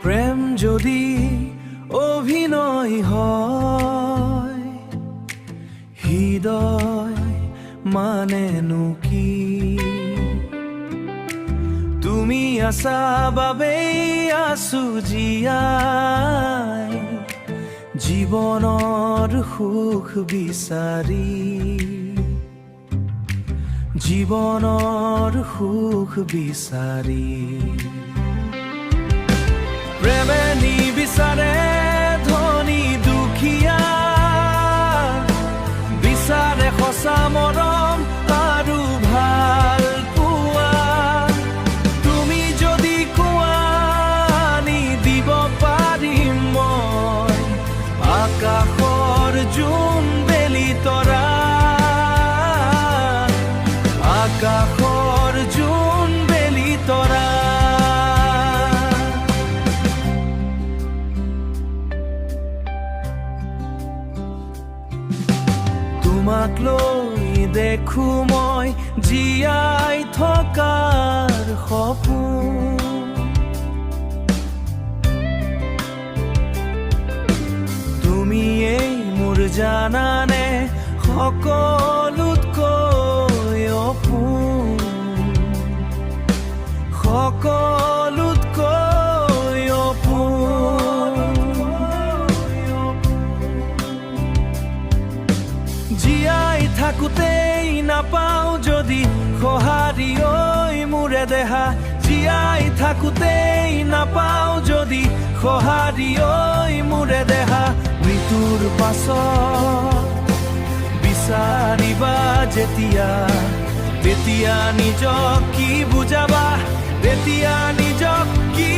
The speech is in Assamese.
প্রেম যদি অভিনয় হয়, হৃদয় মানেনো কি? তুমি আছা বাবেই আছো জীয়াই, জীৱনৰ সুখ বিচাৰি, জীৱনৰ সুখ বিচাৰি। প্ৰেমে নিবিচাৰে ধনী দুখীয়া, বিচাৰে সঁচা মৰম আৰু ভাল পোৱা। তুমি যদি কোৱা নি দিব পাৰিম মই আকাশৰ জোন বেলি তৰা, আকাশৰ জোন বেলি তৰা। তোমাক লৈ দেখো মই জীয়াই থকাৰ সপোন, তুমিয়েই মোৰ জানানে সকলোতকৈ অপোন, সকলোতকৈ অপোন। জীয়াই থাকোতেই নাপাওঁ যদি সঁহাৰি ঐ মোৰে দেহা, জীয়াই থাকোতেই নাপাওঁ যদি সঁহাৰি ঐ মোৰে দেহা। মৃত্যুৰ পাছত বিচাৰিবা যেতিয়া, তেতিয়া নিজক কি বুজাবা, তেতিয়া নিজক কি